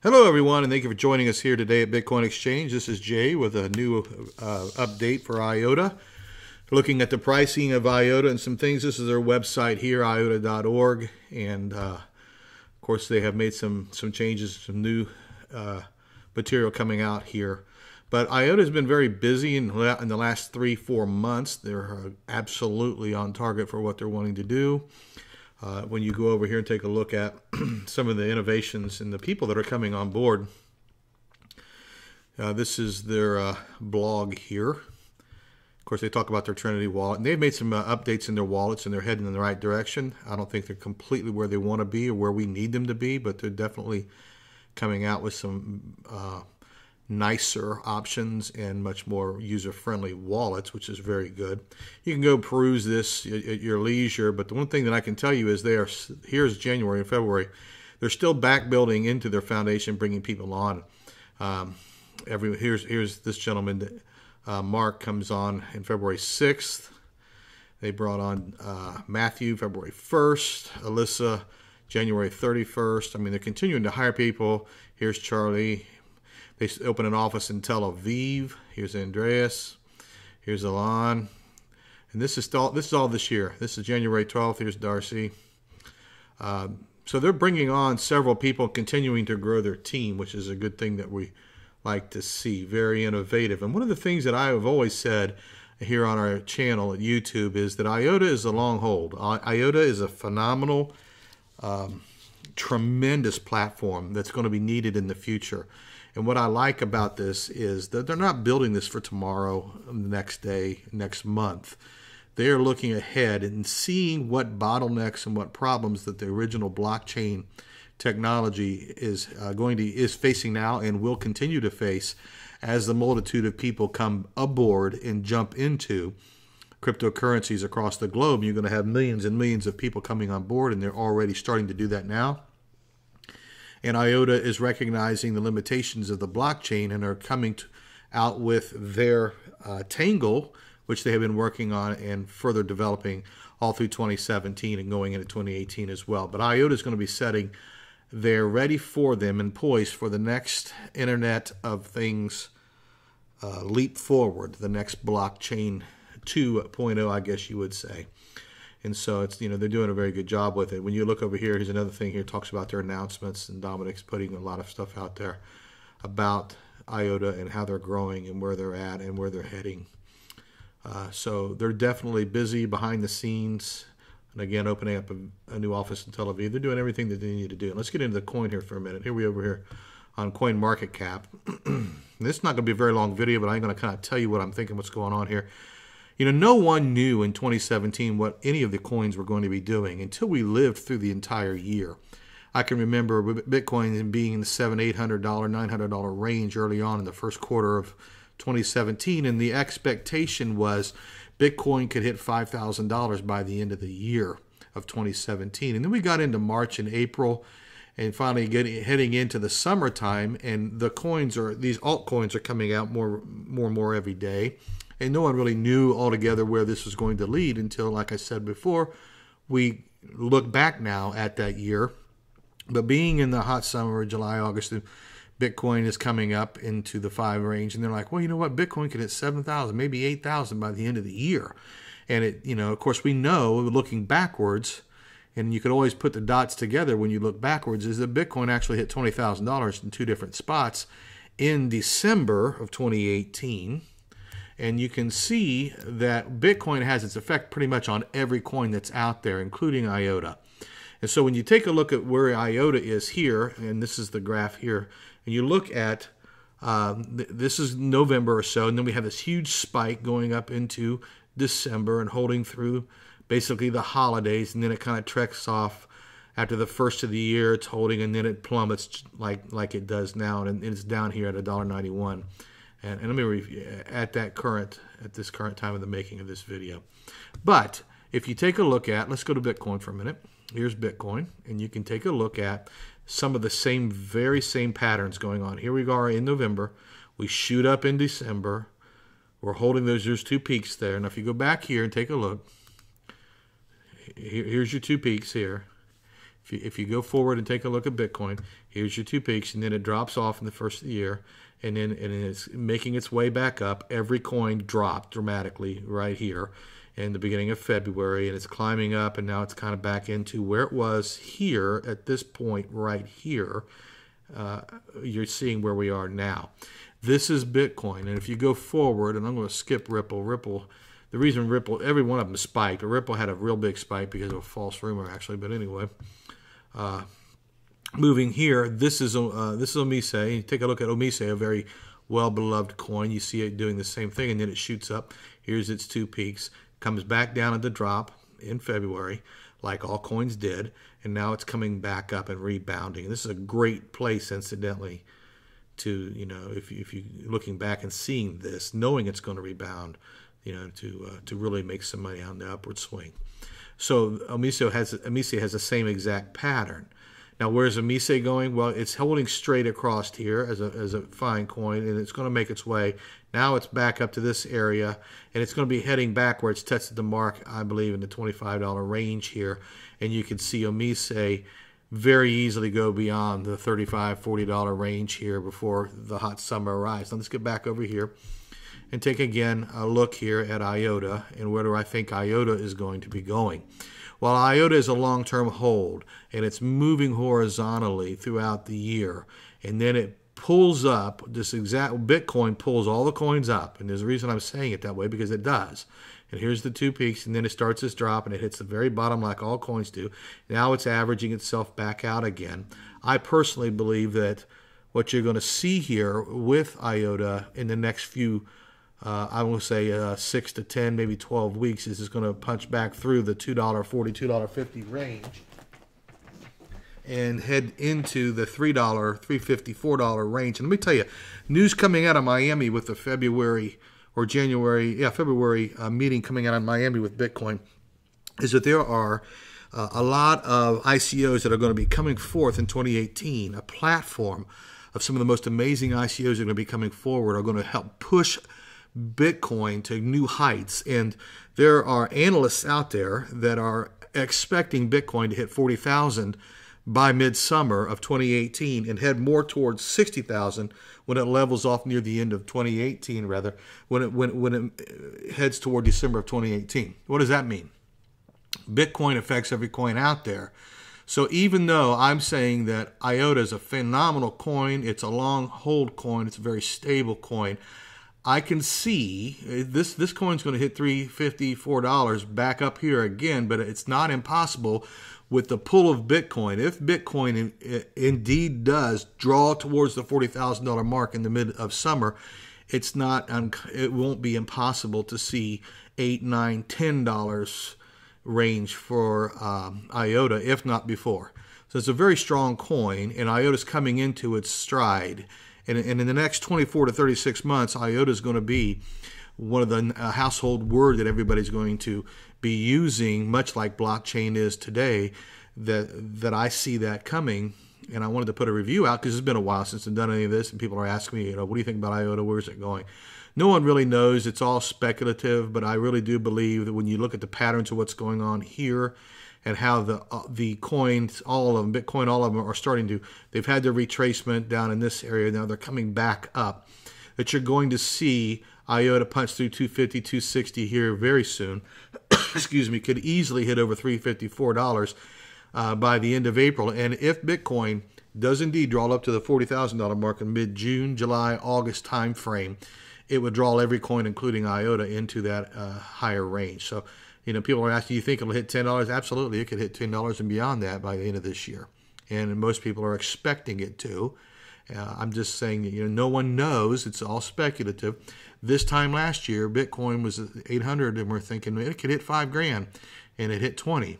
Hello, everyone, and thank you for joining us here today at Bitcoin Exchange. This is Jay with a new update for IOTA. Looking at the pricing of IOTA and some things. This is their website here, iota.org, and of course they have made some changes, some new material coming out here. But IOTA has been very busy in the last 3-4 months. They're absolutely on target for what they're wanting to do. When you go over here and take a look at some of the innovations and the people that are coming on board, this is their blog here. Of course, they talk about their Trinity wallet, and they've made some updates in their wallets, and they're heading in the right direction. I don't think they're completely where they want to be or where we need them to be, but they're definitely coming out with some nicer options and much more user-friendly wallets, which is very good. You can go peruse this at your leisure, but the one thing that I can tell you is here's January and February. They're still back building into their foundation, bringing people on. Here's this gentleman, Mark, comes on in February 6th. They brought on Matthew February 1st, Alyssa January 31st. I mean, they're continuing to hire people. Here's Charlie. They open an office in Tel Aviv. Here's Andreas. Here's Alon. And this is all this year. This is January 12th. Here's Darcy. So they're bringing on several people, continuing to grow their team, which is a good thing that we like to see. Very innovative. And one of the things that I have always said here on our channel at YouTube is that IOTA is a long hold. IOTA is a phenomenal, tremendous platform that's going to be needed in the future. And what I like about this is that they're not building this for tomorrow, the next day, next month. They are looking ahead and seeing what bottlenecks and what problems that the original blockchain technology is facing now and will continue to face as the multitude of people come aboard and jump into cryptocurrencies across the globe. You're going to have millions and millions of people coming on board, and they're already starting to do that now. And IOTA is recognizing the limitations of the blockchain and are coming out with their Tangle, which they have been working on and further developing all through 2017 and going into 2018 as well. But IOTA is going to be setting, they're ready for them and poised for the next Internet of Things leap forward, the next blockchain 2.0, I guess you would say. And so it's, they're doing a very good job with it. When you look over here, here's another thing here, talks about their announcements, and Dominic's putting a lot of stuff out there about IOTA and how they're growing and where they're at and where they're heading. So they're definitely busy behind the scenes. And again, opening up a new office in Tel Aviv. They're doing everything that they need to do. And let's get into the coin here for a minute. Here we over here on Coin Market Cap. This is not going to be a very long video, but I'm going to kind of tell you what I'm thinking, what's going on here. No one knew in 2017 what any of the coins were going to be doing until we lived through the entire year. I can remember Bitcoin being in the $700, $800, $900 range early on in the first quarter of 2017, and the expectation was Bitcoin could hit $5,000 by the end of the year of 2017. And then we got into March and April, and finally heading into the summertime, and these altcoins are coming out more and more every day. And no one really knew altogether where this was going to lead until, like I said before, we look back now at that year. But being in the hot summer, July, August, Bitcoin is coming up into the 5 range. And they're like, well, you know what? Bitcoin could hit 7,000, maybe 8,000 by the end of the year. And, of course, we know, looking backwards, and you could always put the dots together when you look backwards, is that Bitcoin actually hit $20,000 in 2 different spots in December of 2018. And you can see that Bitcoin has its effect pretty much on every coin that's out there, including IOTA. And so when you take a look at where IOTA is here, and this is the graph here, and you look at, this is November or so, and then we have this huge spike going up into December and holding through basically the holidays, and then it kind of treks off after the first of the year. It's holding, and then it plummets like it does now, and it's down here at $1.91. And let me at this current time of the making of this video. But if you take a look at, let's go to Bitcoin for a minute. Here's Bitcoin, and you can take a look at some of the very same patterns going on. Here we are in November. We shoot up in December. We're holding there's 2 peaks there. Now if you go back here and take a look, here's your 2 peaks here. If you go forward and take a look at Bitcoin, here's your two peaks, and then it drops off in the first of the year, and then it's making its way back up. Every coin dropped dramatically right here in the beginning of February, and it's climbing up, and now it's kind of back into where it was here at this point right here. You're seeing where we are now. This is Bitcoin, and if you go forward, and I'm going to skip Ripple. The reason Ripple, every one of them spiked, but Ripple had a real big spike because of a false rumor, actually. But anyway, moving here, this is Omise. You take a look at Omise, a very well-beloved coin. You see it doing the same thing, and then it shoots up. Here's its two peaks. Comes back down at the drop in February, like all coins did, and now it's coming back up and rebounding. This is a great place, incidentally, to, if you looking back and seeing this, knowing it's going to rebound, to really make some money on the upward swing. So Omise has the same exact pattern. Now, where's Omise going? Well, it's holding straight across here as a fine coin, and it's going to make its way. Now it's back up to this area, and it's going to be heading back where it's tested the mark, I believe, in the $25 range here. And you can see Omise very easily go beyond the $35, $40 range here before the hot summer arrives. Now let's get back over here and take again a look here at IOTA and where do I think IOTA is going to be going. Well, IOTA is a long-term hold, and it's moving horizontally throughout the year, and then it pulls up. This exact Bitcoin pulls all the coins up, and there's a reason I'm saying it that way, because it does. And here's the two peaks, and then it starts this drop, and it hits the very bottom like all coins do. Now it's averaging itself back out again. I personally believe that what you're going to see here with IOTA in the next few I will say 6 to 10, maybe 12 weeks, is going to punch back through the $2.40, $2.50 range and head into the $3, $3.50, $4 range. And let me tell you, news coming out of Miami with the February meeting coming out of Miami with Bitcoin is that there are a lot of ICOs that are going to be coming forth in 2018. A platform of some of the most amazing ICOs that are going to be coming forward are going to help push Bitcoin to new heights. And there are analysts out there that are expecting Bitcoin to hit 40,000 by midsummer of 2018 and head more towards 60,000 when it levels off near the end of 2018, rather, when it heads toward December of 2018. What does that mean? Bitcoin affects every coin out there. So even though I'm saying that IOTA is a phenomenal coin, it's a long hold coin, it's a very stable coin, I can see this coin's going to hit $3.50, $4 back up here again, but it's not impossible with the pull of Bitcoin. If Bitcoin indeed does draw towards the $40,000 mark in the mid of summer, it won't be impossible to see $8, $9, $10 range for IOTA, if not before. So it's a very strong coin, and IOTA's coming into its stride. And in the next 24 to 36 months, IOTA is going to be one of the household word that everybody's going to be using, much like blockchain is today, that I see that coming. And I wanted to put a review out because it's been a while since I've done any of this, and people are asking me, what do you think about IOTA? Where's it going? No one really knows. It's all speculative, but I really do believe that when you look at the patterns of what's going on here, and how the coins, all of them, Bitcoin, all of them are starting to, they've had their retracement down in this area, now they're coming back up, that you're going to see IOTA punch through 250, 260 here very soon. Excuse me, could easily hit over $3.50, $4 by the end of April. And if Bitcoin does indeed draw up to the $40,000 mark in mid-June, July, August time frame, it would draw every coin, including IOTA, into that higher range. So, people are asking, do you think it'll hit $10? Absolutely, it could hit $10 and beyond that by the end of this year. And most people are expecting it to. I'm just saying that, no one knows. It's all speculative. This time last year, Bitcoin was at 800, and we're thinking it could hit $5,000, and it hit 20.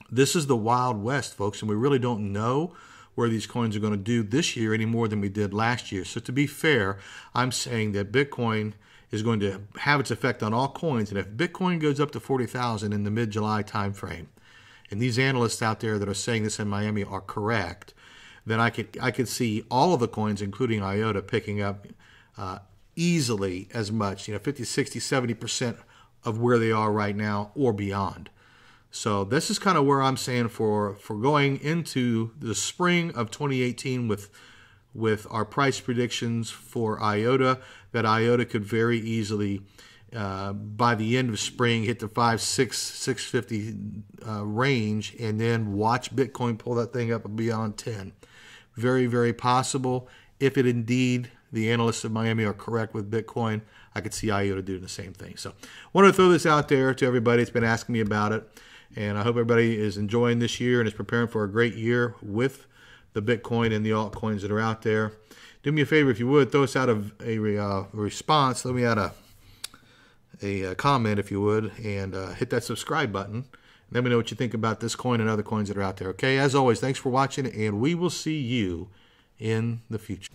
This is the Wild West, folks, and we really don't know where these coins are going to do this year any more than we did last year. So to be fair, I'm saying that Bitcoin is going to have its effect on all coins. And if Bitcoin goes up to 40,000 in the mid-July timeframe, and these analysts out there that are saying this in Miami are correct, then I could see all of the coins, including IOTA, picking up easily as much, 50, 60, 70% of where they are right now or beyond. So this is kind of where I'm saying for going into the spring of 2018 with our price predictions for IOTA, that IOTA could very easily by the end of spring hit the 650 range, and then watch Bitcoin pull that thing up beyond 10. Very, very possible. If it indeed, the analysts of Miami are correct with Bitcoin, I could see IOTA doing the same thing. So I wanted to throw this out there to everybody that's been asking me about it. And I hope everybody is enjoying this year and is preparing for a great year with the Bitcoin and the altcoins that are out there. Do me a favor, if you would, throw us out a response. Let me out a comment, if you would, and hit that subscribe button. Let me know what you think about this coin and other coins that are out there. Okay, as always, thanks for watching, and we will see you in the future.